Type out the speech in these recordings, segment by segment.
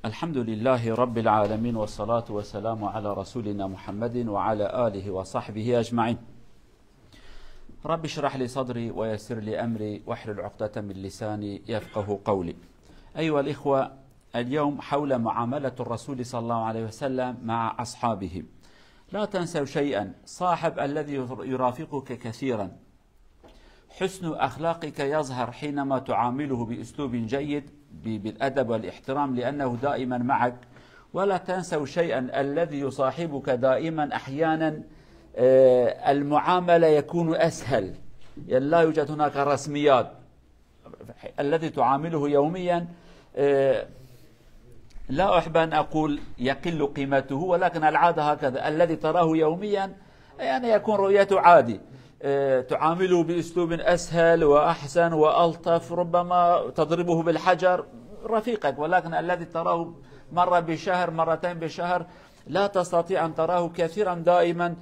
الحمد لله رب العالمين، والصلاة والسلام على رسولنا محمد وعلى آله وصحبه أجمعين. رب اشرح لي صدري ويسر لي أمري واحلل عقدة من لساني يفقه قولي. أيها الإخوة، اليوم حول معاملة الرسول صلى الله عليه وسلم مع أصحابه. لا تنسوا شيئا، صاحب الذي يرافقك كثيرا حسن أخلاقك يظهر حينما تعامله بأسلوب جيد بالأدب والاحترام، لأنه دائما معك. ولا تنسوا شيئا، الذي يصاحبك دائما أحيانا المعاملة يكون أسهل، لا يوجد هناك رسميات. الذي تعامله يوميا لا أحب أن أقول يقل قيمته، ولكن العادة هكذا. الذي تراه يوميا يعني يكون رؤيته عادي، تعامله بأسلوب أسهل وأحسن وألطف، ربما تضربه بالحجر رفيقك. ولكن الذي تراه مرة بشهر، مرتين بشهر، لا تستطيع أن تراه كثيرا، دائما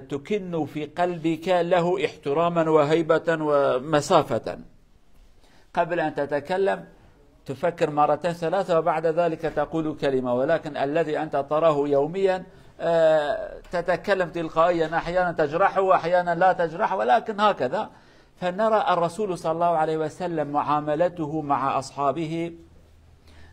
تكن في قلبك له احتراما وهيبة ومسافة. قبل أن تتكلم تفكر مرتين ثلاثة، وبعد ذلك تقول كلمة. ولكن الذي أنت تراه يوميا تتكلم تلقائيا، أحيانا تجرحه وأحيانا لا تجرحه، ولكن هكذا. فنرى الرسول صلى الله عليه وسلم معاملته مع أصحابه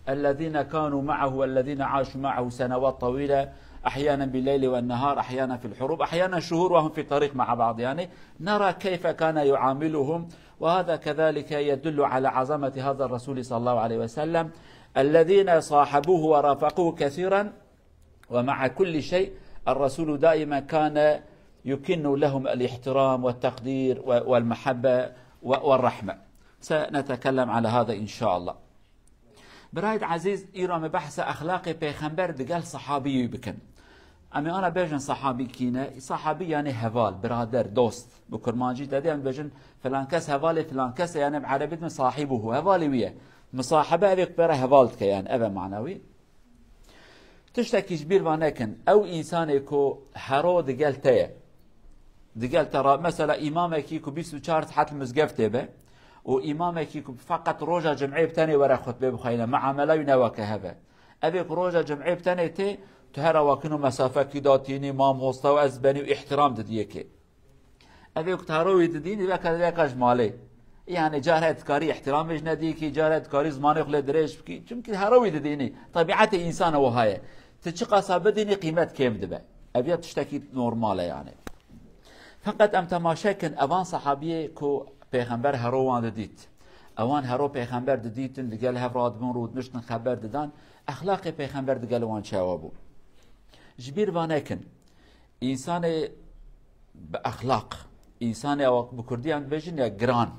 الذين كانوا معه والذين عاشوا معه سنوات طويلة، أحيانا بالليل والنهار، أحيانا في الحروب، أحيانا شهور وهم في طريق مع بعض. يعني نرى كيف كان يعاملهم، وهذا كذلك يدل على عظمة هذا الرسول صلى الله عليه وسلم. الذين صاحبوه ورافقوه كثيرا، ومع كل شيء الرسول دائما كان يكن لهم الاحترام والتقدير والمحبة والرحمة. سنتكلم على هذا إن شاء الله. برايد عزيز، إيرام بحث أخلاقي بيخنبر دقال صحابي بكن. أما أنا بيجن صحابي كينا، صحابي يعني هفال، برادر، دوست. بكرمانجي تدي أنا بيجن فلان كس هفالي، فلان كس يعني بعربية من صاحبه هفالي وياه مصاحبة أبيك برا هفالتك، يعني أبا معنوي تشتكي جبير وانكن او انسانكو هرو دقال تيه دقال ترى مثلا امامك يكو بيسو چارت حتى المزقفته به، وامامك يكو فقط روجا جمعيه بتاني ورا خطبه بخينا مع ملاينا وكهبه ابيك روجا جمعيه بتاني تي تهرا وكنو مسافه كيداتيني ما مستوى ازبني واحترام دديك ابيك تهروي دديني وكذا كجمالي، يعني جارت كاري احترامش نديكي، جارت كاري زماني خلي دريش بكي، چونكي هروي دديني طبيعه انسان وهاي تشقى صابدني قيمت كيم دبا ابي تشتكي نورماله. يعني فقط ام تماشاكن اوان صحابيه كو پیغمبر هروان دديت، اوان هرو پیغمبر دديتن دقال هفراد بن رود مشتن خبر ددان اخلاق پیغمبر دقال وان شوابو جبير وانكن انسان باخلاق، انسان او بكردي عند بيجن يا جران،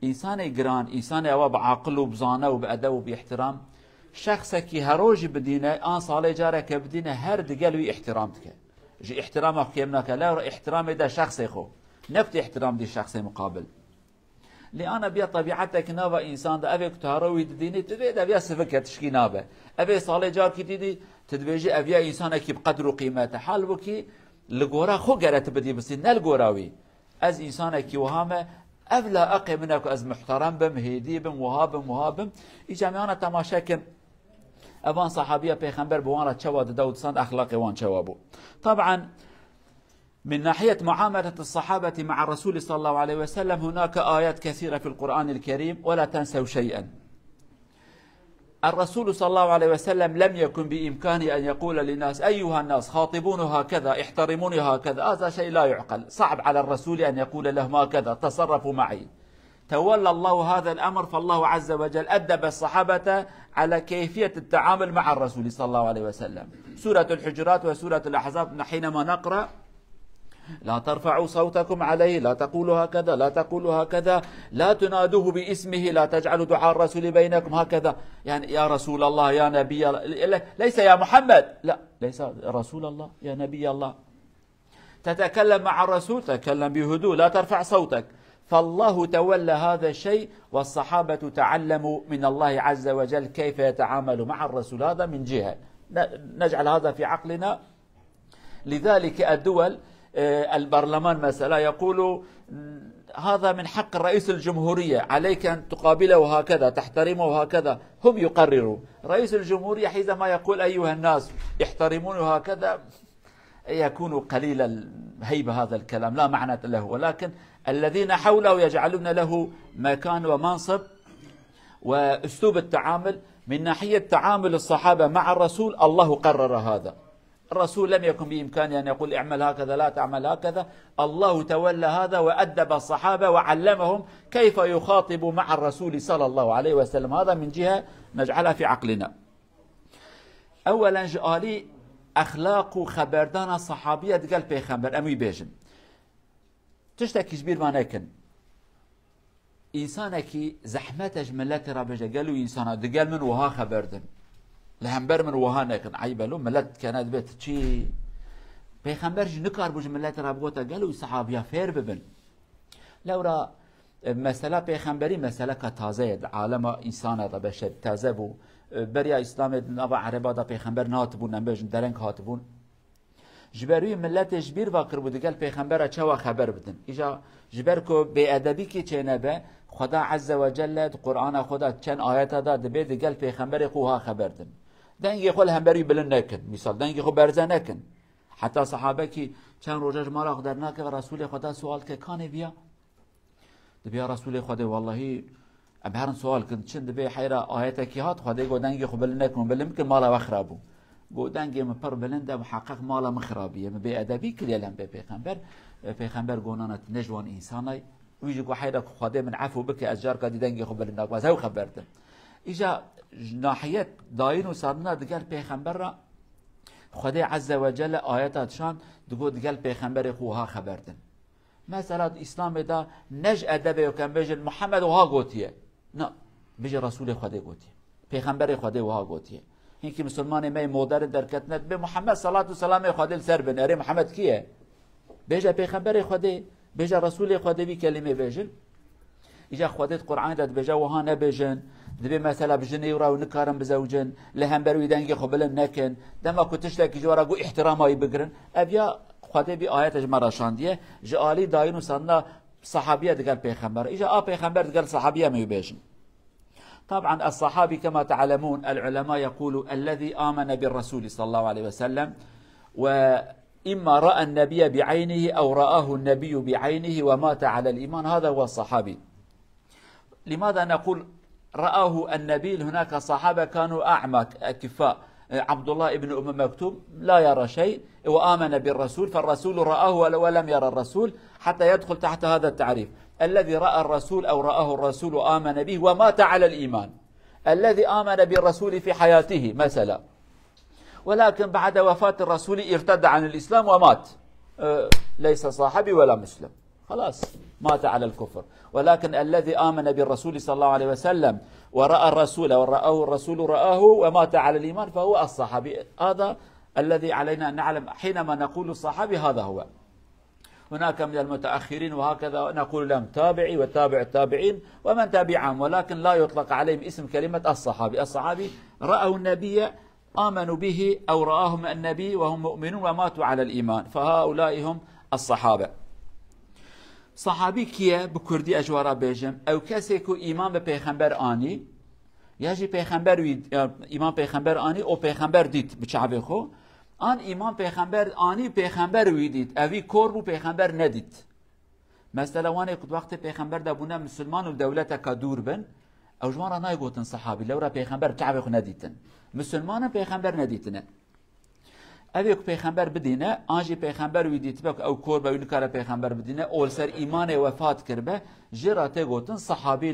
انسان جران، انسان او بعقل وبزانه وبادب وباحترام. شخصك هروج بدينه ان صالح جارك بدينه هر دقلوي احترامتك جي احترامك كيمناك لا احترام ده شخصي خو نفت احترام دي شخص مقابل. لأنا بيا طبيعتك نابا انسان ده ابيك تهروي ديني تبي ده بيا سفك تشكي نابا ابي صالح جارك تدي تدبيجي ابيا انسانك بقدر وقيمته حال بكي لغورا خو قرت بدي بس نلغوراوي از انسانك وهامه افلا اقي منك از محترم بم هيدي بم وهابم اجامعنا تماشاكن أبان صحابية پیغمبر بوانا تشواد داود سند أخلاقي وان شوابو. طبعا من ناحية معاملة الصحابة مع الرسول صلى الله عليه وسلم هناك آيات كثيرة في القرآن الكريم. ولا تنسوا شيئا، الرسول صلى الله عليه وسلم لم يكن بإمكانه أن يقول للناس أيها الناس خاطبوني هكذا، احترموني هكذا. هذا شيء لا يعقل، صعب على الرسول أن يقول لهم هكذا تصرفوا معي. تولى الله هذا الأمر، فالله عز وجل أدب الصحابة على كيفية التعامل مع الرسول صلى الله عليه وسلم. سورة الحجرات وسورة الأحزاب حينما نقرأ لا ترفعوا صوتكم عليه، لا تقولوا هكذا، لا تقولوا هكذا، لا تنادوه باسمه، لا تجعلوا دعاء الرسول بينكم هكذا. يعني يا رسول الله، يا نبي الله، ليس يا محمد، لا ليس رسول الله، يا نبي الله. تتكلم مع الرسول تكلم بهدوء، لا ترفع صوتك. فالله تولى هذا الشيء، والصحابة تعلموا من الله عز وجل كيف يتعامل مع الرسول. هذا من جهة نجعل هذا في عقلنا. لذلك الدول البرلمان مثلا يقول هذا من حق رئيس الجمهورية، عليك أن تقابله هكذا، تحترمه هكذا، هم يقرروا. رئيس الجمهورية حينما يقول أيها الناس احترمونه هكذا يكون قليل الهيبة، هذا الكلام لا معنى له، ولكن الذين حوله يجعلون له مكان ومنصب. وأسلوب التعامل من ناحية تعامل الصحابة مع الرسول، الله قرر هذا. الرسول لم يكن بإمكانه أن يقول اعمل هكذا لا تعمل هكذا، الله تولى هذا وأدب الصحابة وعلمهم كيف يخاطبوا مع الرسول صلى الله عليه وسلم. هذا من جهة نجعلها في عقلنا. أولا جالي أخلاق خبردان الصحابية قال بيخمبر أمي بيجن تشتكي جبير ما نكن إنسانك زحمتش ملت رابجة قالوا إنسان دقال من وها خبردن لهمبر من وها نكن عيبه له ملت كانت بيت شي بيخمبر نكار بوج ملت رابغوتا قالوا صحابيا فير ببن لورا مسألة بيخمبري مسألة كتازه عالم إنسان هذا بشر تازه بو بريا إسلام نبع عربا دا بيخمبر ناتبون نبيجن درنك هاتبون جبروی ملت جبیر واقر بود قال پیغمبر چه خبر بدن ایجا جبر کو به ادبی کی چنبه خدا عز وجل قرآن خدا چند آیت داد به قال پیغمبر خوها خبر دن دنگی خل هم بری بلند نکن مثال دنگی خو برزه نکن حتی صحابه کی چند روزش ما قدر نکه و رسول خدا سوال که کانه بیا بیا رسول خدا والله ابهرن سوال کن چند به حیره آیت کی هات خدا گو دنگی خو بلند نکن بلند که مالا وخرابو بودنگی مپر بلنده محقق مالا مخرابیه به ادبی کلیلم به پیغمبر گونانت نجوان انسانی ویجی کو حیره خدا من عفو بک از جار کدی دنگی خو بلند نکن هاو خبرتم ایجا ناحیت داین و سرنا دگل پیغمبر را خدا عز وجل آیاتشان دگو دگل پیغمبر خوها خبردن مثلا اسلام دا نج ادب کم بجن محمد وها گوتیه نه بجه رسول خدا گوتیه پیغمبر خدا وها گوتیه اینکه مسلمان می مادر در کتنت به محمد صلوات و سلام خدا سر بن اره محمد کیه بجه پیغمبر خدا بجه رسول خدا بی کلمه بجن ایجا خودت قرآن داد بجه وها نبجن دبی مثلا بجنی و نکارم بزوجن لهم بروی دنگی خبلن نکن دما کتش لکی جوارا گو احترامایی بگرن ابیا خدا بی آیتش مراشاندیه جالی داین و سننا صحابیه دگل پیغمبر ایجا پیغمبر دگل صحابیه می بجن. طبعا الصحابي كما تعلمون العلماء يقولوا الذي آمن بالرسول صلى الله عليه وسلم وإما رأى النبي بعينه أو رآه النبي بعينه ومات على الإيمان هذا هو الصحابي. لماذا نقول رآه النبي؟ هناك صحابة كانوا أعمى أكفاء عبد الله ابن أم مكتوم لا يرى شيء وآمن بالرسول فالرسول رآه ولم يرى الرسول حتى يدخل تحت هذا التعريف الذي رأى الرسول أو رآه الرسول وآمن به ومات على الإيمان الذي آمن بالرسول في حياته مثلا ولكن بعد وفاة الرسول ارتد عن الإسلام ومات ليس صاحبي ولا مسلم خلاص مات على الكفر. ولكن الذي آمن بالرسول صلى الله عليه وسلم ورأى الرسول ورآه الرسول رآه ومات على الإيمان فهو الصحابي. هذا الذي علينا أن نعلم حينما نقول الصحابي هذا هو. هناك من المتأخرين وهكذا نقول لهم تابعي وتابع التابعين ومن تابعهم ولكن لا يطلق عليهم اسم كلمة الصحابي. الصحابي رأوا النبي آمنوا به أو رآهم النبي وهم مؤمنون وماتوا على الإيمان فهؤلاء هم الصحابة. صحابي كيه بكردي أجوارا بيجم أو كسيكو إمام بيغمبر آني يجي بيغمبر إمام بيغمبر آني أو بيغمبر ديت بشعبه خو آن ایمان پیغمبر آنی پیغمبر ویدید اوی کور بو پیغمبر ندید مثلا وانه قد وقت پیغمبر دبونه مسلمان و دولت که دور بن او جوان نای گوتن صحابی لورا پیغمبر کعبه خو ندیدن مسلمان پیغمبر ندیدن اوی که پیغمبر بدینه آنجی پیغمبر ویدید بک او کور به کار پیغمبر بدینه اول سر ایمان وفات کرده جراته گوتن صحابی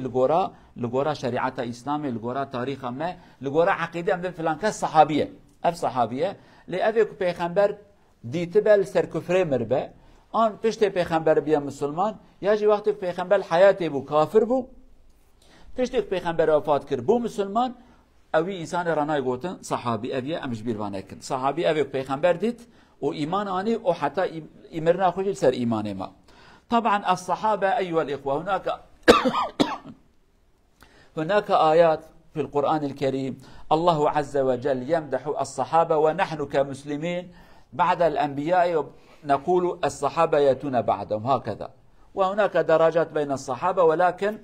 لگورا شریعت اسلامی لگورا تاریخ ما لگورا عقیده ام فلان کس صحابیه اف صحابیه لأبيك پیغمبر ديتبل سر كفر مربه آن پشت پیغمبر بیا مسلمان یاجی وقتی پیغمبر حیاتی بو کافر بو پشت پیغمبر وفات کرد بو مسلمان اوی انسان رانای گوتن صحابی اوی امش بیروانه کن صحابی اوی پیغمبر دید و ایمان آنی و حتی امرنا خوش سر ایمان ما. طبعا الصحابة أيها الإخوة هناك آيات في القرآن الكريم الله عز وجل يمدح الصحابة ونحن كمسلمين بعد الأنبياء نقول الصحابة يأتون بعدهم هكذا. وهناك درجات بين الصحابة، ولكن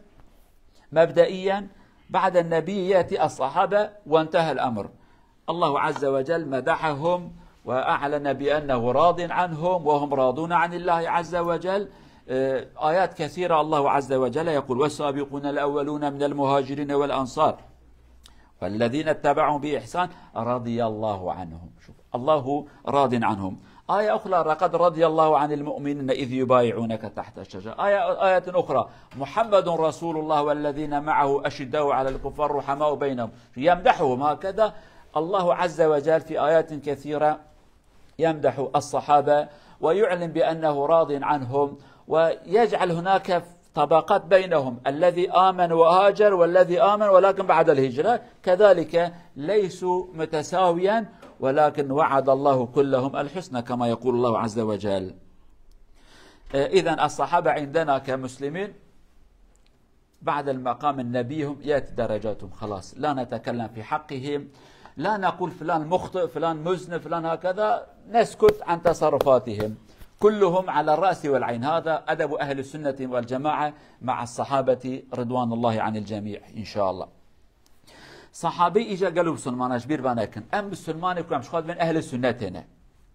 مبدئيا بعد النبي يأتي الصحابة وانتهى الأمر. الله عز وجل مدحهم وأعلن بأنه راض عنهم وهم راضون عن الله عز وجل. آيات كثيرة الله عز وجل يقول: والسابقون الأولون من المهاجرين والأنصار والذين اتبعهم بإحسان رضي الله عنهم. شوف، الله راض عنهم. آية أخرى: لقد رضي الله عن المؤمنين إذ يبايعونك تحت الشجرة. آية أخرى: محمد رسول الله والذين معه أشداء على الكفار رحماء بينهم، يمدحهم. هكذا الله عز وجل في آيات كثيرة يمدح الصحابة ويعلن بأنه راض عنهم، ويجعل هناك طبقات بينهم: الذي آمن وهاجر والذي آمن ولكن بعد الهجرة كذلك ليسوا متساويا، ولكن وعد الله كلهم الحسنى كما يقول الله عز وجل. إذن الصحابة عندنا كمسلمين بعد المقام النبي هم يأتي درجاتهم، خلاص لا نتكلم في حقهم، لا نقول فلان مخطئ فلان مذنب فلان هكذا، نسكت عن تصرفاتهم، كلهم على الرأس والعين. هذا أدب أهل السنة والجماعة مع الصحابة رضوان الله عن الجميع إن شاء الله. صحابي إجا قالوا بسلمان أجبير باناكن أم بسلمان يكون مش خاد من أهل السنة هنا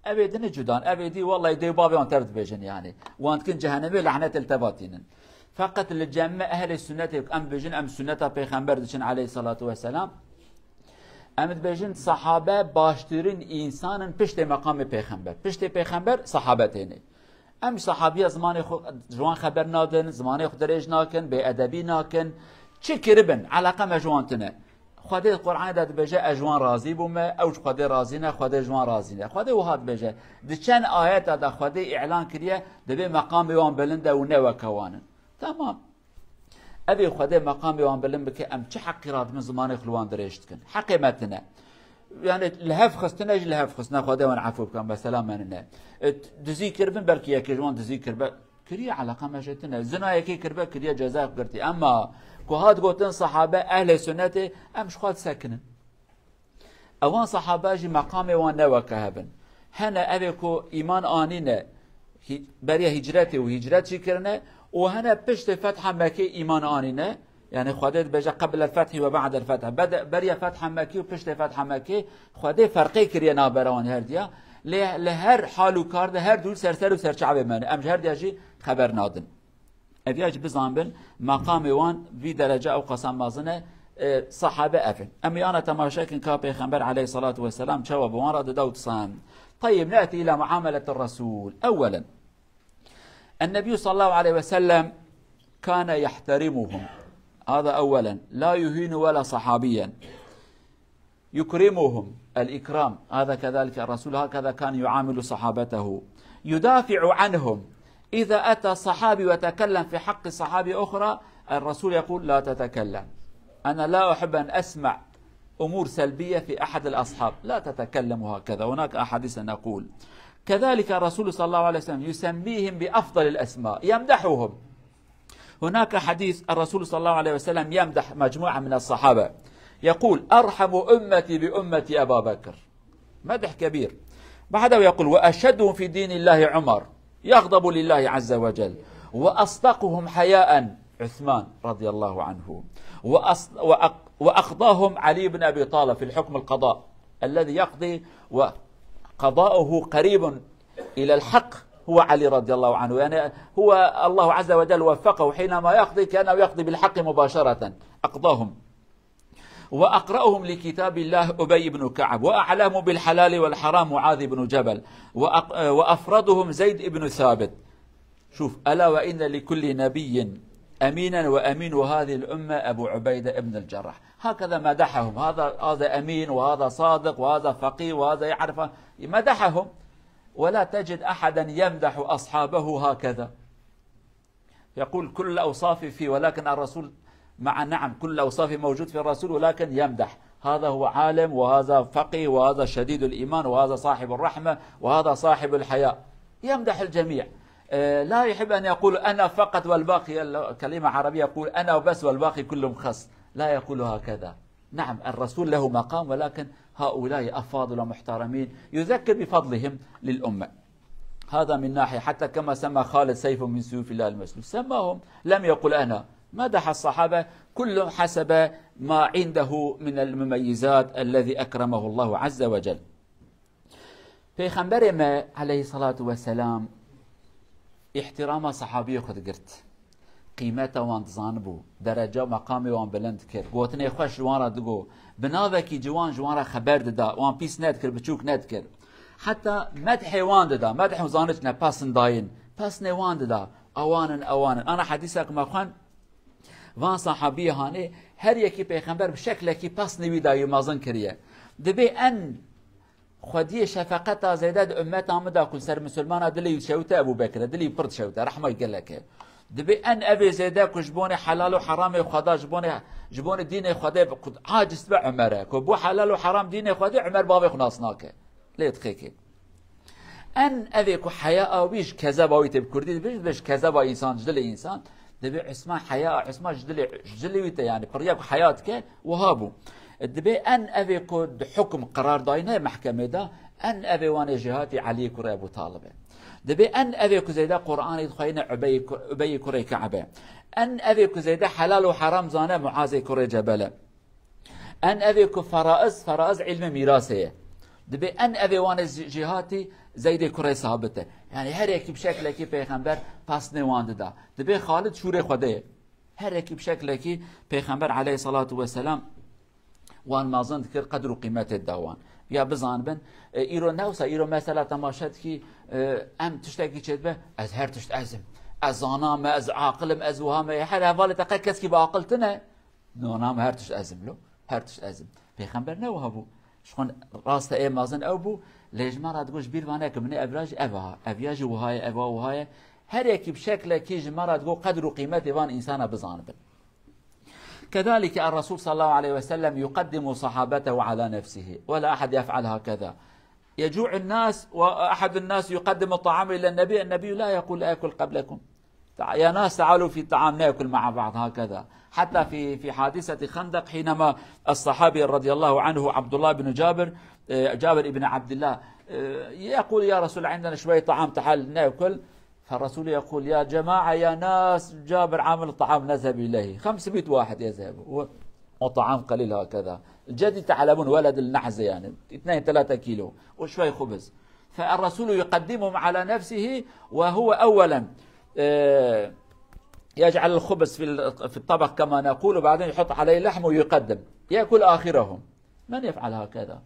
أبدا جدان أبدي والله يدي بابي وان ترد بيجن يعني وان كن جهنمي لعنة التباتين فقط للجمع أهل السنة أم بيجن أم سنة بيغمبر دشن عليه الصلاة والسلام أم بيجن صحابة باشترين إنسانا بشت مقام بيغمبر بشت بيغمبر صحابتين أم صحابية زمان جوان خبر نادن زمان دريج ناكن بأدبي ناكن چه كربن علاقة مجوانتنا خواده القرآن داد بجه اجوان راضی بومه اوج خواده راضی نه خواده اجوان راضی نه خواده وهاد بجه دی چند آیت داد خواده اعلان کریه دبی مقام وان بلنده و نه وکوانن تمام ابي خواده مقام وان بلند بك ام چه حقی راد من زمان خلوان درشت کن حقی متنه يعني لهف خستنا اج لهف خستنا خواده وان عفو بكم بسلام منه دزي كربن بلكي يا كجوان دزي كربه كريه علاقه مجتنا زنا يكي كربه كريه جزاء قرتي اما كهاد قوتن صحابه اهل سنته امش خاد ساكنن اوان صحابه جي مقام وان نوكهبن هنا ابيكو ايمان انينه بري هجرته وهجرت شكرنا وهنا بشت فتح مكي ايمان انينه يعني خديت بجا قبل الفتح وبعد الفتح بدا بري فتح مكي وبشت فتح مكي خدي فرقي كريا نابران هرديا لهر حال وكار ده هر دول سرسر وسرچعبه من امج هر ديجي خبر نادن ابياج بزانبن مقام وان في درجه او قسم مازنه صحابه افن امي انا تماشاكن كا پیغمبر عليه الصلاه والسلام جواب وان رد داود صام. طيب ناتي الى معامله الرسول. اولا النبي صلى الله عليه وسلم كان يحترمهم، هذا اولا، لا يهين ولا صحابيا، يكرمهم الإكرام، هذا كذلك الرسول هكذا كان يعامل صحابته، يدافع عنهم. إذا أتى صحابي وتكلم في حق صحابي أخرى الرسول يقول لا تتكلم، أنا لا أحب أن أسمع أمور سلبية في أحد الأصحاب، لا تتكلم هكذا. هناك أحاديث نقول كذلك الرسول صلى الله عليه وسلم يسميهم بأفضل الأسماء، يمدحهم. هناك حديث الرسول صلى الله عليه وسلم يمدح مجموعة من الصحابة يقول أرحم أمتي بأمتي أبا بكر، مدح كبير. بعده يقول وأشدهم في دين الله عمر يغضب لله عز وجل، وأصدقهم حياء عثمان رضي الله عنه، وأقضاهم علي بن أبي طالب في الحكم القضاء الذي يقضي وقضاؤه قريب إلى الحق هو علي رضي الله عنه، يعني هو الله عز وجل وفقه حينما يقضي كأنه يقضي بالحق مباشرة، أقضاهم. وأقرأهم لكتاب الله أبي بن كعب، وأعلمهم بالحلال والحرام معاذ بن جبل، وأفرضهم زيد بن ثابت. شوف ألا وإن لكل نبي أمينا وأمين وهذه الأمة أبو عبيدة بن الجراح. هكذا مدحهم، هذا أمين وهذا صادق وهذا فقيه وهذا يعرف، مدحهم. ولا تجد أحدا يمدح أصحابه هكذا، يقول كل الأوصاف فيه، ولكن الرسول مع نعم كل الأوصاف موجود في الرسول ولكن يمدح، هذا هو عالم وهذا فقيه وهذا شديد الإيمان وهذا صاحب الرحمة وهذا صاحب الحياء، يمدح الجميع. لا يحب أن يقول أنا فقط والباقي، كلمة عربية يقول أنا وبس والباقي كلهم خص، لا يقول هكذا، نعم الرسول له مقام، ولكن هؤلاء أفاضل ومحترمين يذكر بفضلهم للأمة. هذا من ناحية. حتى كما سمى خالد سيف من سيوف الله المسلول، سماهم، لم يقل أنا. مدح الصحابة كل حسب ما عنده من المميزات الذي أكرمه الله عز وجل. پیغمبر ما عليه الصلاة والسلام احترام صحابي خود قرت، قيمته وان تزانبو، درجة مقامي وان بلند كر، قوتني خوش جوان دقو، بناوكي جوان جوان خبر ددا، وان بيس ند كر بچوك ند كر. حتى مدح وان ددا، مدح وزانش نپاسن داين، پاسن وان ددا، اوانن. انا حديثك ما خوان وان صحابي هاني هر يكي پیغمبر بشكل كي پاس نوي دايو مازن كريه. دبي ان خودی شفقت زیدد امت آمده کل سر مسلمان دلی شوته ابو بکر دلی پرد شوته رحمه گلکه دبی ان ابي زیده کجبون حلال و حرام خدا جبون دین خدا عاجز به عمره کبو حلال و حرام دین خدا عمر باب خناسناکه لیت خیکی ان ابي کو حیا او بیش کذب او تب کردی بیش کذب انسان جدل انسان دبی عثمان حیا عثمان جدلی ویت یعنی پریا حیات که وهابو دبي ان ابي كود حكم قرار داينه محكمه دا ان ابي وانا جهاتي علي كري ابو طالب دبي ان ابي كزيدا قران يدخينا ابي كري كعبه ان ابي كزيدا حلال وحرام زانه معاذ كري جبل ان ابي كفرائز علم ميراثيه دبي ان ابي وانا جهاتي زيد كري ثابته يعني هر يك بشكل كي پیغمبر پس نواند دا دبي خالد شور خديه هر يك بشكل كي پیغمبر عليه الصلاه والسلام وان مازن ذكر قدر وقيمة الدوان يا بزان بن ايرو نوسا ايرو مثلا تماشت كي ام تشتكي كذبه از هر تشت ازم از زانام از عاقلم از وهام هر هوال تقى كسكي بعقلتنا نونام هر تشت ازم له هر تشت ازم پیغمبر نو هبو شلون راست اي مازن او بو ليش ما تقولش بير وانك من ابراج ابها ابياج وهاي ابا وهاي هر يكي بشكل كي جمره تقول قدر وقيمه وان انسان بزان بن. كذلك الرسول صلى الله عليه وسلم يقدم صحابته على نفسه ولا أحد يفعل هكذا. يجوع الناس وأحد الناس يقدم الطعام إلى النبي لا يقول أكل قبلكم يا ناس تعالوا في الطعام نأكل مع بعض هكذا. حتى في حادثة خندق حينما الصحابي رضي الله عنه عبد الله بن جابر بن عبد الله يقول يا رسول عندنا شوية طعام تعال نأكل، فالرسول يقول يا جماعة يا ناس جابر عامل الطعام نذهب إليه 500 واحد يذهب وطعام قليل هكذا الجدي تعلمون ولد النحزة يعني 2-3 كيلو وشوي خبز. فالرسول يقدمهم على نفسه وهو أولا يجعل الخبز في الطبق كما نقول وبعدين يحط عليه لحم ويقدم يأكل آخرهم. من يفعل هكذا؟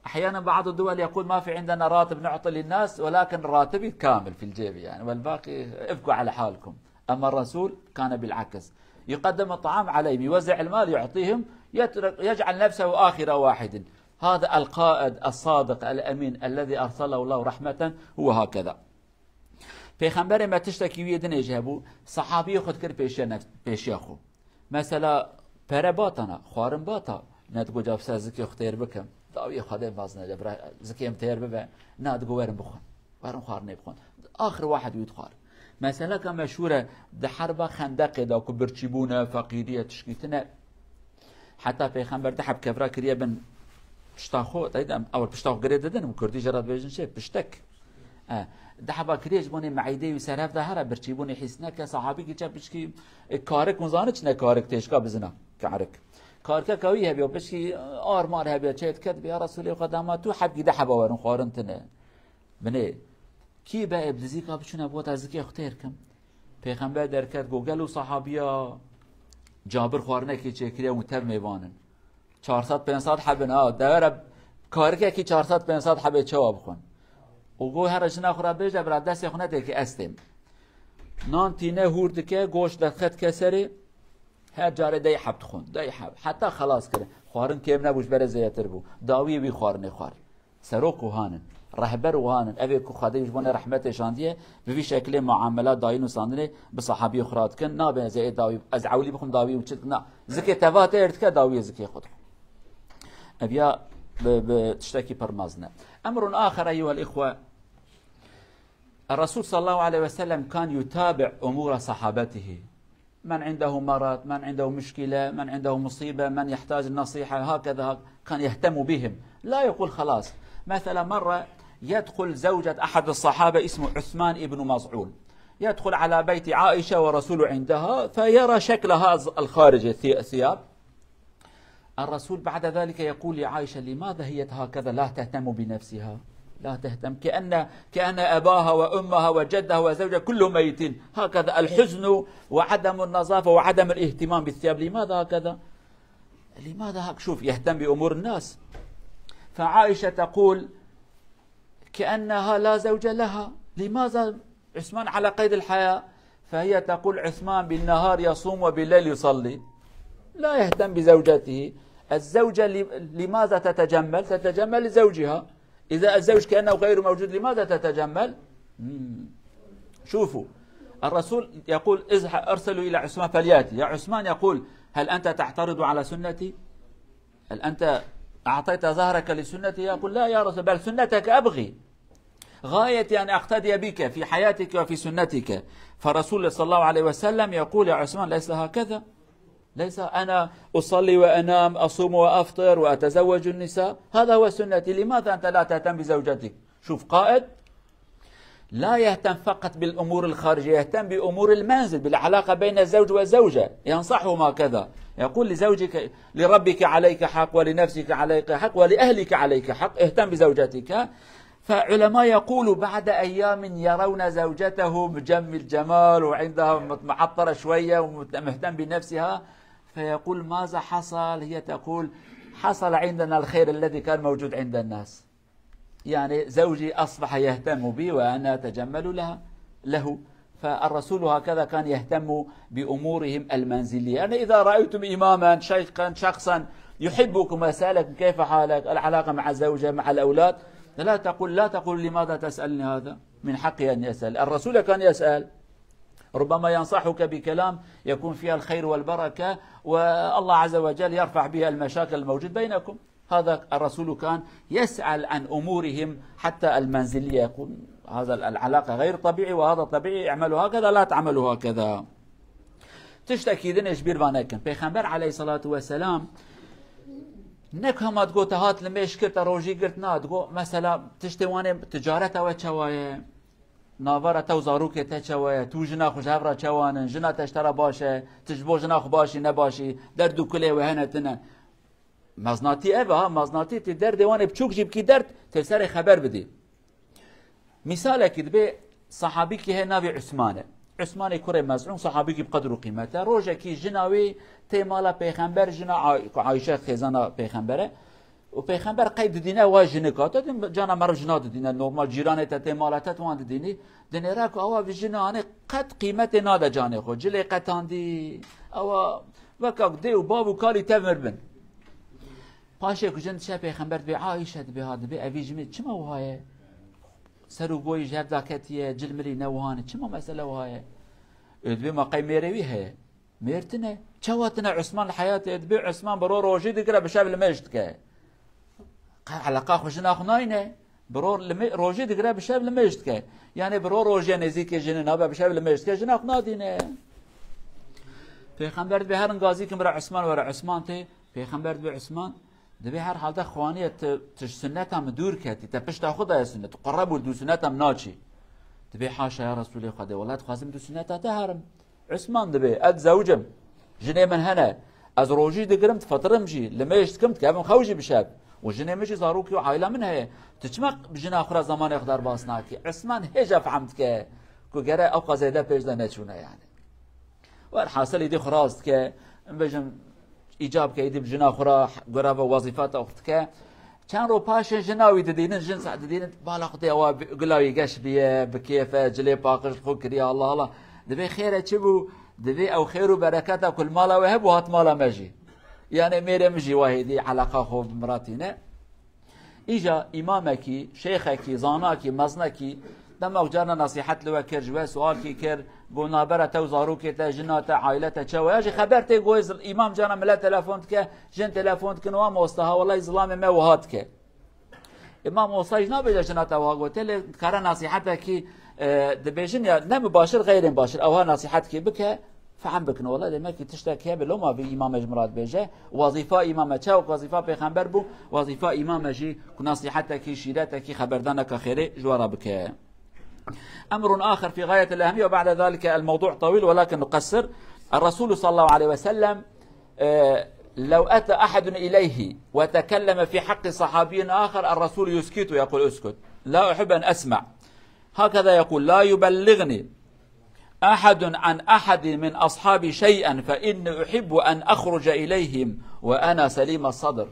أحيانا بعض الدول يقول ما في عندنا راتب نعطي للناس ولكن راتبي كامل في الجيب يعني والباقي ابقوا على حالكم. أما الرسول كان بالعكس يقدم الطعام عليهم يوزع المال يعطيهم يجعل نفسه آخر واحد. هذا القائد الصادق الأمين الذي أرسله الله رحمة هو هكذا. پیغمبر ما تشتكي ويدن يجهبو صحابي خود كر پیش ياخو مثلا پره باتنا خوارم باتا نتقو جاب سازكي اختير بكم داوی خدا باز نجبر زكيم تير ببه نادقو ورم بخون ورم خوارني بخون آخر واحد يدخار. مثلا كان مشهورة ده حرب خندق دا كو برچيبونه فقيرية تشكيتنا حتى پیغمبر ده حب كفرا كريا بن پشتاخو دايدم اول پشتاخو گري ددن كردي جرات بيجن شي پشتك ده حبا كريج بوني معيدي وسرف ده هر برچيبونه حسنا كصحابي كي چپشكي كارك مزانچ نه كارك تشكا بزنا كارك كاركا كوي هبيو بشكي آرمان هبيو چيت كد بيا رسولي خداما تو حب جده حبا ورن خارنتنه بني كي بقى بزيكا بچون ابوات ازكي اختير كم پیغمبر در کرد گوگل و صحابیا جابر خوارنه کی چکریه متب میوانن 400-500 حبن دور کارکه کی 400-500 حبه چواب خون و گو هر جنا خورا بجه برا دست خونه ده که استم نان تینه هورد که گوش دخت کسری هر جاره دی حب خون دی حب حتی خلاص کرد خوارن کم نبوش بره زیاتر بو داوی بی خوارنه خوار سروق و هانن رهبر وهانن أبي كخادي يجبونه رحمته شاندية بفي شكل معاملات داين وصاندني بصحابي خرات كن نابين زي داوي أزعولي بخم داوي وشتنا زكي تفات إرتك داوي زكي خد أبيا بتشتكي برمازنا. أمر آخر أيها الإخوة الرسول صلى الله عليه وسلم كان يتابع أمور صحابته من عنده مرض، من عنده مشكلة، من عنده مصيبة، من يحتاج النصيحة، هكذا كان يهتم بهم. لا يقول خلاص. مثلا مرة يدخل زوجة أحد الصحابة اسمه عثمان ابن مظعون، يدخل على بيت عائشة ورسول عندها، فيرى شكلها الخارجي الثياب. الرسول بعد ذلك يقول لعائشة: لماذا هي هكذا لا تهتم بنفسها؟ لا تهتم، كأن أباها وأمها وجدها وزوجها كلهم ميتين. هكذا الحزن وعدم النظافة وعدم الاهتمام بالثياب. لماذا هكذا؟ لماذا شوف يهتم بأمور الناس. فعائشة تقول كأنها لا زوج لها. لماذا عثمان على قيد الحياة؟ فهي تقول: عثمان بالنهار يصوم وبالليل يصلي، لا يهتم بزوجته. الزوجة لماذا تتجمل؟ تتجمل لزوجها. إذا الزوج كأنه غير موجود لماذا تتجمل؟ شوفوا الرسول يقول: ارسلوا إلى عثمان فليأتي. يا عثمان يقول: هل أنت تعترض على سنتي؟ هل أنت أعطيت ظهرك لسنتي؟ يقول: لا يا رسول، بل سنتك أبغي، غايتي أن أقتدي بك في حياتك وفي سنتك. فرسول صلى الله عليه وسلم يقول: يا عثمان ليس هكذا، ليس أنا أصلي وأنام، أصوم وأفطر وأتزوج النساء، هذا هو سنتي، لماذا أنت لا تهتم بزوجتك؟ شوف قائد لا يهتم فقط بالأمور الخارجية، يهتم بأمور المنزل، بالعلاقة بين الزوج والزوجة، ينصحهم هكذا. يقول لزوجك: لربك عليك حق، ولنفسك عليك حق، ولأهلك عليك حق، اهتم بزوجتك. فعلماء يقولوا بعد أيام يرون زوجته مجمل جمال وعندها معطرة شوية ومهتم بنفسها، فيقول: ماذا حصل؟ هي تقول: حصل عندنا الخير الذي كان موجود عند الناس، يعني زوجي أصبح يهتم بي وأنا أتجمل له. فالرسول هكذا كان يهتم بأمورهم المنزلية. يعني إذا رأيتم إماما شخصا يحبكم وسألكم كيف حالك، العلاقة مع الزوجة مع الأولاد، لا تقول لماذا تسألني هذا، من حقي أن يسأل. الرسول كان يسأل، ربما ينصحك بكلام يكون فيها الخير والبركة، والله عز وجل يرفع بها المشاكل الموجود بينكم. هذا الرسول كان يسأل عن أمورهم حتى المنزلية، يقول: هذا العلاقة غير طبيعي وهذا طبيعي، اعملوا هكذا لا تعملوا هكذا. تشتكي دنيش بير بانكن پیغمبر عليه الصلاة والسلام نك هم تقول تهات لمش كرت روجي قلت نا تقول مثلا تشتواني تجارته وشوايه ناوره تو زاروك تشوايه تو جنا خوش هفرا چوانن جنا تشترى باشه تجبو جنا خو باشي نباشي درد كله وهنتنا مزناتی ها مزناتی تی درد وانه بچوک جيب کی درد تسر خبر بدي. مثال كده به صحابي كي هي نبي عثمان كره مزعون صحابي كي بقدر قيمته روجه كي جناوي تيمالا پیغمبر جنا عائشه خزانه پیغمبره و پیغمبر قید دینه و جنکات جانا مر جنا دینه نورمال جیرانه تيمالات توان دینی دنيراك او جنانه قد قيمت ناده جانه خو جلي قتاندي او وكاك دي و بابو كالي تمر بن پاشه کجند شه پیغمبر به عائشه به هاد به اویجمی چما وهای سرو بوی جرداکتیه جلمری نوهانه چما مسئله وهای ادبی ما قیمیروی هه میرتنه چواتنا عثمان الحياة ادبی عثمان برو روجی دکره بشاب لمشت که علاقه خوشنا خناینه برو روجی دکره بشاب لمشت که یعنی برو روجی نزدیک جن نابه بشاب لمشت که جنا خنادینه پیغمبر به هر انگازی که برا عثمان ورا عثمان ته پیغمبر به عثمان دبي هر حالته خوانية سنتهم دور كاتي تبش تاخذها سنة قرب ودو سنتهم ناتشي دبي حاشا يا رسول الله خدي والله تخازم دو سنتها تهرم عثمان دبي اد زوجم جني من هنا از روجي دقرمت فترمجي لما يشتكمت كابن خوجي بشاب وجني مشي زاروكي وعائلة منها تجمق بجنا اخرى زمان يقدر باسناكي عثمان هيجا فهمت كو جرى ابقى زي ده بيجدا نتشونا يعني والحاصل يدي خراست ك بجم ایجاب که ایدیم جنا خورا گراب وظیفات اخت که چند رو پاش جناوی ددینن جنس ددینن بالا خطی او گلاوی گش بیه بکیفه جلی پاکش خو کری الله الله دبی خیره چی بو دبی او خیر و برکت کل مالا وهب و هات مالا مجی یعنی میره مجی واحدی علاقه خو مراتینه ایجا امامکی شیخکی زاناکی مزنکی دماغ جانا نصيحت له كر جوا سؤال كي كر قلنا برا تو زاروك تا جنات عائلته تشوا يجي خبرتي جوز الامام جانا ملا تلفونت ك جن تلفونت كنوا موستها والله ظلام ما وهاتك امام وصاج نبي جنات واغوت له كر نصيحته كي دبيجن يا نم مباشر غير مباشر او نصيحت كي بك فهم بکن والله demek ki tiştekî hebe loma vi imam مراد بيجه وظيفه امام چاو وظيفه پیغمبر بو وظيفه امام جي نصيحتك شيرتك خبردانك خير جوارا بك. امر اخر في غايه الاهميه وبعد ذلك الموضوع طويل ولكن نقصر. الرسول صلى الله عليه وسلم لو اتى احد اليه وتكلم في حق صحابي اخر الرسول يسكت ويقول اسكت لا احب ان اسمع. هكذا يقول لا يبلغني أحد عن أحد من أصحابي شيئا فإني أحب أن أخرج إليهم وأنا سليم الصدر.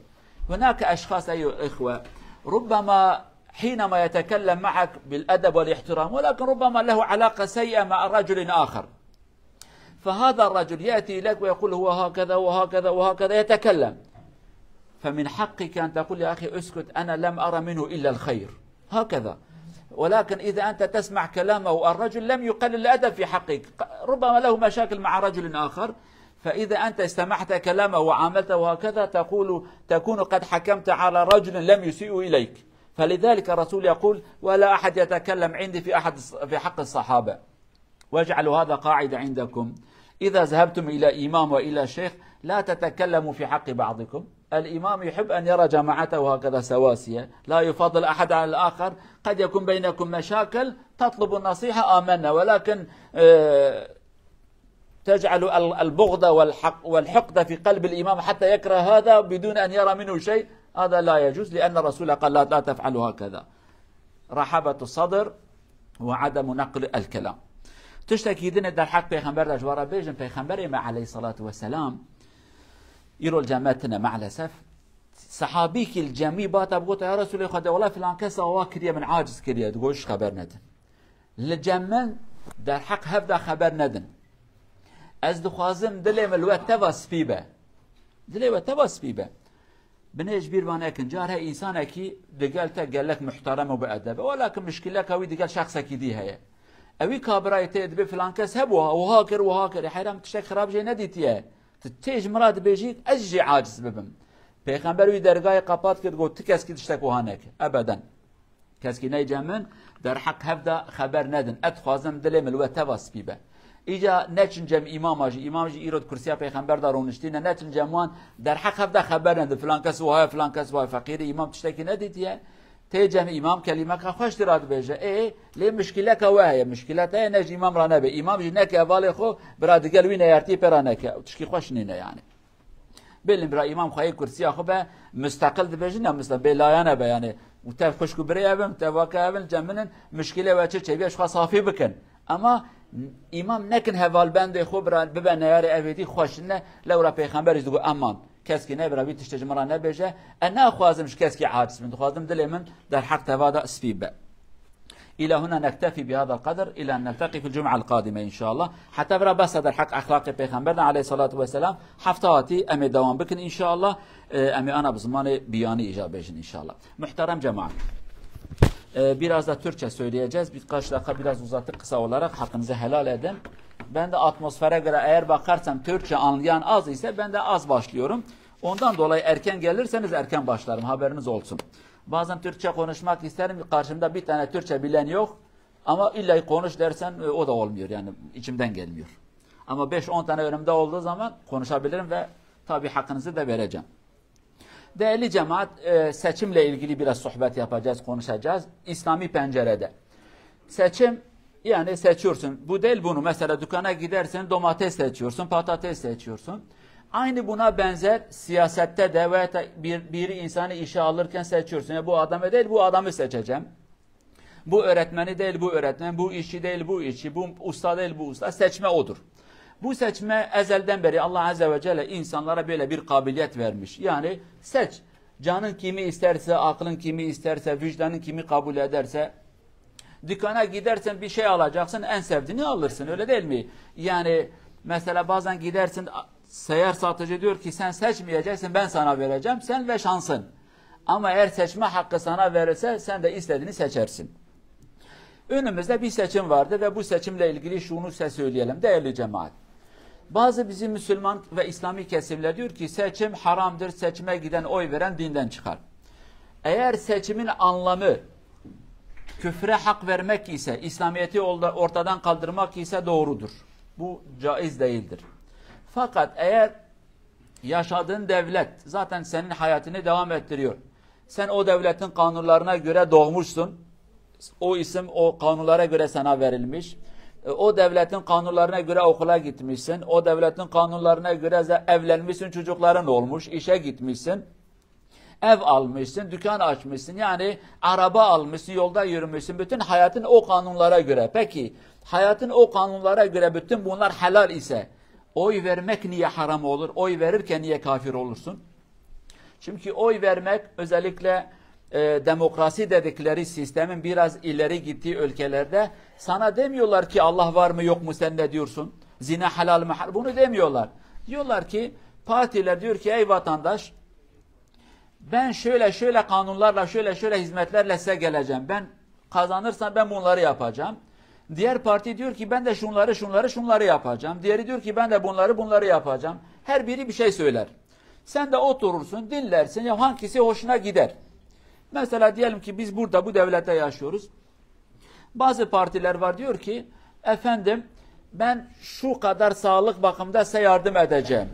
هناك أشخاص أيها الإخوة ربما حينما يتكلم معك بالأدب والاحترام ولكن ربما له علاقة سيئة مع رجل آخر، فهذا الرجل يأتي لك ويقول هو هكذا وهكذا وهكذا يتكلم، فمن حقك أن تقول يا أخي اسكت أنا لم أرى منه إلا الخير هكذا. ولكن إذا أنت تسمع كلامه الرجل لم يقلل الأدب في حقك، ربما له مشاكل مع رجل آخر، فإذا أنت استمعت كلامه وعاملته وهكذا تكون قد حكمت على رجل لم يسيء إليك. فلذلك الرسول يقول ولا أحد يتكلم عندي في حق الصحابة. واجعلوا هذا قاعدة عندكم، إذا ذهبتم إلى إمام وإلى شيخ لا تتكلموا في حق بعضكم. الإمام يحب أن يرى جماعته هكذا سواسية، لا يفضل أحد على الآخر. قد يكون بينكم مشاكل تطلب النصيحة آمنا، ولكن تجعل البغض والحقد في قلب الإمام حتى يكره هذا بدون أن يرى منه شيء، هذا لا يجوز، لأن الرسول قال لا تفعلوا هكذا. رحابة الصدر وعدم نقل الكلام. تشتكي دين در حق پیغمبر در جوارا بیجن پیغمبر ما عليه الصلاة والسلام يرو الجامعتنا مع الأسف صحابيك الجميع باتا بقول يا رسول خدا والله فلان كسا واكريا من عاجز كريا تقولش خبر ندن لجمن در حق هفدا خبر ندن از دخوازم دلي ملوات تواس فيبه دلي وتواس فيبه بنيج بير وانكن جارها انسان اكي دقالته قال لك محترم وبأدب، ولكن مشكلة كوي دقال شخص اكي دي هي اوي كابراي تيد بفلان كس هبوها وهاكر وهاكر يا حرام تشك خراب جي نديتيه تيج مراد بيجيك اجي عاجز ببم پیغمبر وی درگاه قپات کرد گفت کس کی تشتک وهانك ابدا کس کی نیجمن در حق هفدا خبر ندن اتخوازم دلم الو تواس بیبه ایجا نچنجم اماماجی ایرود کرسیا پیغمبر دارونشتینه نچنجمان در حق هفدا خبر ندن فلان کس وهای فلان کس وهای فقیر امام تشتکی ندیدیه تيجم امام كلمه خوش دراد بيجه اي لي مشكله كواهي مشكله نجي امام را نبي امام جنك اول خو براد قال وين يرتي برانك تشكي خوش نينه يعني بل برا امام خوي كرسي اخو به مستقل بيجنا مثلا بلايانه به يعني وتف خوشكو بريابم تواكابل جمنن مشكله واچ چبي اشخاص صافي بكن اما امام نكن هوال بند خو برا ببن يار افيدي خوشنه لو را پیغمبر يقول امان کسی که نبره بیت تجمع نبیجه انا خوازمش کسی که عاجز من خوازم دل من در حق تواضع اسفيب. الى هنا نكتفي بهذا القدر الى ان نلتقي في الجمعه القادمه ان شاء الله حتى برا بس در حق اخلاق پیغمبرنا عليه الصلاه والسلام هفتهاتی ام دوام بکن ان شاء الله ام انا بزمان بیانی اجابه ان شاء الله. Muhterem cemaat, biraz da Türkçe söyleyeceğiz. Birkaç dakika biraz uzattık kısa olarak, hakkınızı helal edin. Ben de atmosfere göre eğer bakarsam Türkçe anlayan az ise ben de az başlıyorum. Ondan dolayı erken gelirseniz erken başlarım, haberiniz olsun. Bazen Türkçe konuşmak isterim, karşımda bir tane Türkçe bilen yok. Ama illa konuş dersen o da olmuyor, yani içimden gelmiyor. Ama 5-10 tane önümde olduğu zaman konuşabilirim ve tabii hakkınızı da vereceğim. Değerli cemaat, seçimle ilgili biraz sohbet yapacağız, konuşacağız. İslami pencerede. Seçim, yani seçiyorsun. Bu değil bunu. Mesela dükkana gidersen domates seçiyorsun, patates seçiyorsun. Aynı buna benzer siyasette de veya biri insanı işe alırken seçiyorsun. Yani bu adamı değil, bu adamı seçeceğim. Bu öğretmeni değil, bu öğretmen. Bu işçi değil, bu işçi. Bu usta değil, bu usta. Seçme odur. Bu seçme ezelden beri Allah Azze ve Celle insanlara böyle bir kabiliyet vermiş. Yani seç. Canın kimi isterse, aklın kimi isterse, vicdanın kimi kabul ederse. Dükkana gidersen bir şey alacaksın, en sevdiğini alırsın, öyle değil mi? Yani mesela bazen gidersin, seyyar satıcı diyor ki sen seçmeyeceksin, ben sana vereceğim, sen ve şansın. Ama eğer seçme hakkı sana verirse sen de istediğini seçersin. Önümüzde bir seçim vardı ve bu seçimle ilgili şunu size söyleyelim değerli cemaat. Bazı bizim Müslüman ve İslami kesimler diyor ki seçim haramdır, seçime giden oy veren dinden çıkar. Eğer seçimin anlamı küfre hak vermek ise, İslamiyet'i ortadan kaldırmak ise doğrudur. Bu caiz değildir. Fakat eğer yaşadığın devlet zaten senin hayatını devam ettiriyor. Sen o devletin kanunlarına göre doğmuşsun. O isim o kanunlara göre sana verilmiş. O devletin kanunlarına göre okula gitmişsin. O devletin kanunlarına göre evlenmişsin, çocukların olmuş, işe gitmişsin. Ev almışsın, dükkan açmışsın. Yani araba almışsın, yolda yürümüşsün. Bütün hayatın o kanunlara göre. Peki hayatın o kanunlara göre bütün bunlar helal ise oy vermek niye haram olur? Oy verirken niye kafir olursun? Çünkü oy vermek özellikle demokrasi dedikleri sistemin biraz ileri gittiği ülkelerde sana demiyorlar ki Allah var mı yok mu sen ne diyorsun? Zina helal mi? Bunu demiyorlar. Diyorlar ki partiler diyor ki ey vatandaş ben şöyle kanunlarla şöyle hizmetlerle size geleceğim. Ben kazanırsam ben bunları yapacağım. Diğer parti diyor ki ben de şunları yapacağım. Diğeri diyor ki ben de bunları yapacağım. Her biri bir şey söyler. Sen de oturursun, dinlersin ya hangisi hoşuna gider. Mesela diyelim ki biz burada bu devlette yaşıyoruz. Bazı partiler var diyor ki efendim ben şu kadar sağlık bakımda size yardım edeceğim.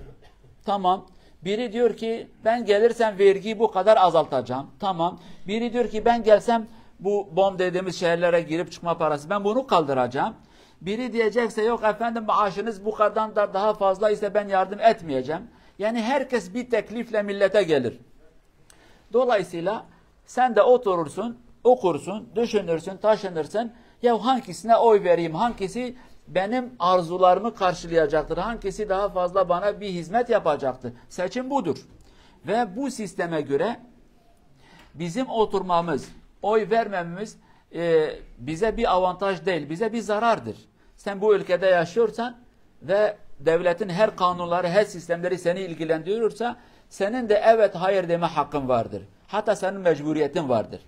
Tamam. Biri diyor ki ben gelirsem vergiyi bu kadar azaltacağım. Tamam. Biri diyor ki ben gelsem bu bomb dediğimiz şehirlere girip çıkma parası ben bunu kaldıracağım. Biri diyecekse yok efendim maaşınız bu kadar da daha fazla ise ben yardım etmeyeceğim. Yani herkes bir teklifle millete gelir. Dolayısıyla sen de oturursun, okursun, düşünürsün, taşınırsın. Ya hangisine oy vereyim, hangisi benim arzularımı karşılayacaktır, hangisi daha fazla bana bir hizmet yapacaktır. Seçim budur. Ve bu sisteme göre bizim oturmamız, oy vermememiz bize bir avantaj değil, bize bir zarardır. Sen bu ülkede yaşıyorsan ve devletin her kanunları, her sistemleri seni ilgilendiriyorsa senin de evet hayır deme hakkın vardır. Hatta senin mecburiyetin vardır.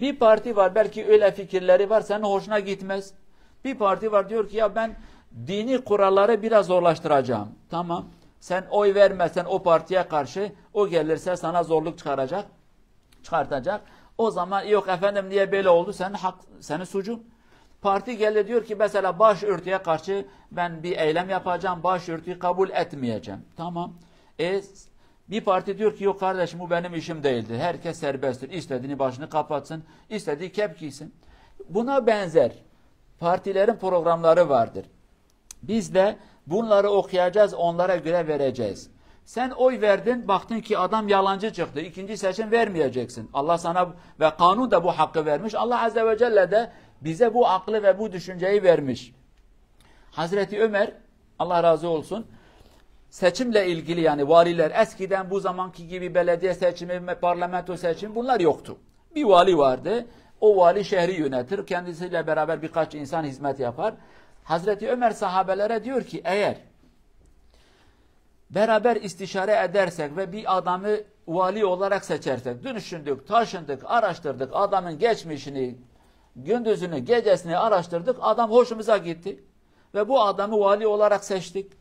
Bir parti var belki öyle fikirleri var senin hoşuna gitmez. Bir parti var diyor ki ya ben dini kuralları biraz zorlaştıracağım. Tamam. Sen oy vermezsen o partiye karşı o gelirse sana zorluk çıkartacak. O zaman yok efendim niye böyle oldu senin suçun. Parti geldi diyor ki mesela başörtüye karşı ben bir eylem yapacağım. Başörtüyü kabul etmeyeceğim. Tamam. Bir parti diyor ki yok kardeşim bu benim işim değildir. Herkes serbesttir. İstediğini başını kapatsın. İstediği kep giysin. Buna benzer partilerin programları vardır. Biz de bunları okuyacağız, onlara göre vereceğiz. Sen oy verdin, baktın ki adam yalancı çıktı. İkinci seçim vermeyeceksin. Allah sana ve kanun da bu hakkı vermiş. Allah Azze ve Celle de bize bu aklı ve bu düşünceyi vermiş. Hazreti Ömer, Allah razı olsun, seçimle ilgili yani valiler eskiden bu zamanki gibi belediye seçimi, parlamento seçimi bunlar yoktu. Bir vali vardı. O vali şehri yönetir. Kendisiyle beraber birkaç insan hizmet yapar. Hazreti Ömer sahabelere diyor ki eğer beraber istişare edersek ve bir adamı vali olarak seçersek, düşündük, taşındık, araştırdık, adamın geçmişini, gündüzünü, gecesini araştırdık, adam hoşumuza gitti. Ve bu adamı vali olarak seçtik.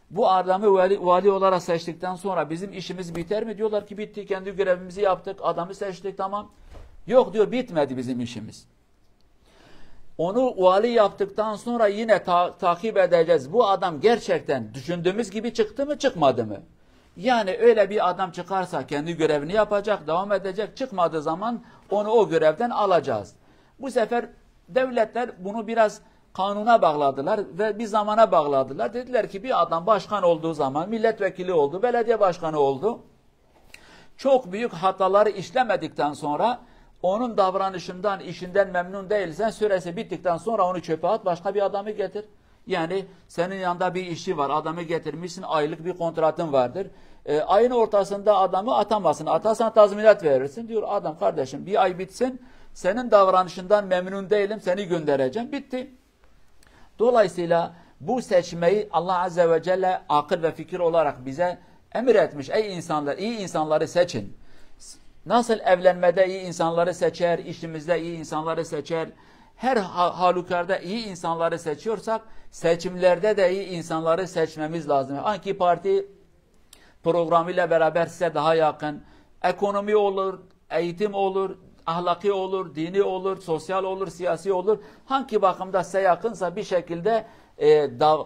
Bu adamı vali olarak seçtikten sonra bizim işimiz biter mi? Diyorlar ki bitti, kendi görevimizi yaptık, adamı seçtik, tamam. Yok diyor, bitmedi bizim işimiz. Onu vali yaptıktan sonra yine takip edeceğiz. Bu adam gerçekten düşündüğümüz gibi çıktı mı, çıkmadı mı? Yani öyle bir adam çıkarsa kendi görevini yapacak, devam edecek. Çıkmadığı zaman onu o görevden alacağız. Bu sefer devletler bunu biraz kanuna bağladılar ve bir zamana bağladılar. Dediler ki bir adam başkan olduğu zaman, milletvekili oldu, belediye başkanı oldu. Çok büyük hataları işlemedikten sonra onun davranışından, işinden memnun değilsen süresi bittikten sonra onu çöpe at, başka bir adamı getir. Yani senin yanında bir işçi var, adamı getirmişsin, aylık bir kontratın vardır. Ayın ortasında adamı atamazsın, atarsan tazminat verirsin. Diyor adam kardeşim bir ay bitsin, senin davranışından memnun değilim, seni göndereceğim, bitti. Dolayısıyla bu seçmeyi Allah Azze ve Celle akıl ve fikir olarak bize emretmiş. Ey insanlar, iyi insanları seçin. Nasıl evlenmede iyi insanları seçer, işimizde iyi insanları seçer, her halükarda iyi insanları seçiyorsak, seçimlerde de iyi insanları seçmemiz lazım. Hangi parti programıyla beraber size daha yakın, ekonomi olur, eğitim olur, ahlaki olur, dini olur, sosyal olur, siyasi olur. Hangi bakımda size yakınsa bir şekilde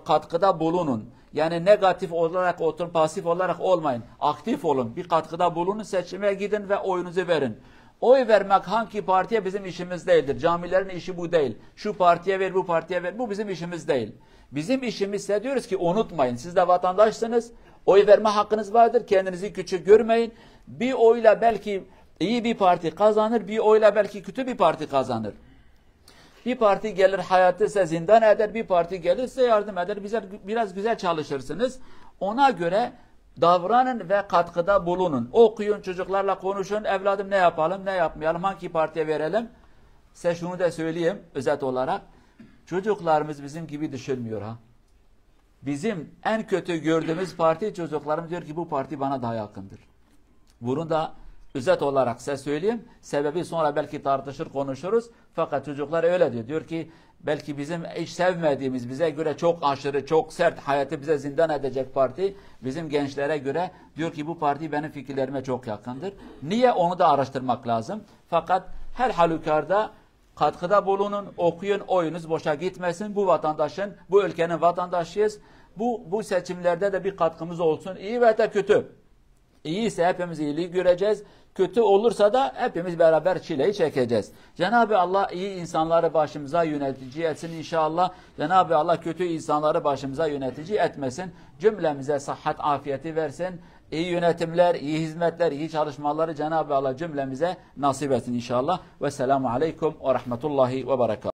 katkıda bulunun. Yani negatif olarak oturun, pasif olarak olmayın. Aktif olun. Bir katkıda bulunun, seçime gidin ve oyunuzu verin. Oy vermek hangi partiye bizim işimiz değildir. Camilerin işi bu değil. Şu partiye ver, bu partiye ver. Bu bizim işimiz değil. Bizim işimiz ise diyoruz ki unutmayın. Siz de vatandaşsınız. Oy verme hakkınız vardır. Kendinizi küçük görmeyin. Bir oyla belki iyi bir parti kazanır. Bir oyla belki kötü bir parti kazanır. Bir parti gelir hayatı size zindan eder. Bir parti gelir size yardım eder. Biraz güzel çalışırsınız. Ona göre davranın ve katkıda bulunun. Okuyun, çocuklarla konuşun. Evladım ne yapalım, ne yapmayalım, hangi partiye verelim? Size şunu da söyleyeyim özet olarak. Çocuklarımız bizim gibi düşünmüyor ha. Bizim en kötü gördüğümüz parti çocuklarım diyor ki bu parti bana daha yakındır. Bunu da özet olarak size söyleyeyim. Sebebi sonra belki tartışır konuşuruz. Fakat çocuklar öyle diyor. Diyor ki belki bizim hiç sevmediğimiz, bize göre çok aşırı, çok sert, hayatı bize zindan edecek parti bizim gençlere göre diyor ki bu parti benim fikirlerime çok yakındır. Niye? Onu da araştırmak lazım. Fakat her halükarda katkıda bulunun, okuyun, oyunuz boşa gitmesin. Bu vatandaşın, bu ülkenin vatandaşıyız. Bu seçimlerde de bir katkımız olsun. İyi ve de kötü. İyi ise hepimiz iyiliği göreceğiz. Kötü olursa da hepimiz beraber çileyi çekeceğiz. Cenab-ı Allah iyi insanları başımıza yönetici etsin inşallah. Cenab-ı Allah kötü insanları başımıza yönetici etmesin. Cümlemize sıhhat, afiyeti versin. İyi yönetimler, iyi hizmetler, iyi çalışmaları Cenab-ı Allah cümlemize nasip etsin inşallah. Vesselamu aleyküm ve rahmetullahi ve berekatuhu.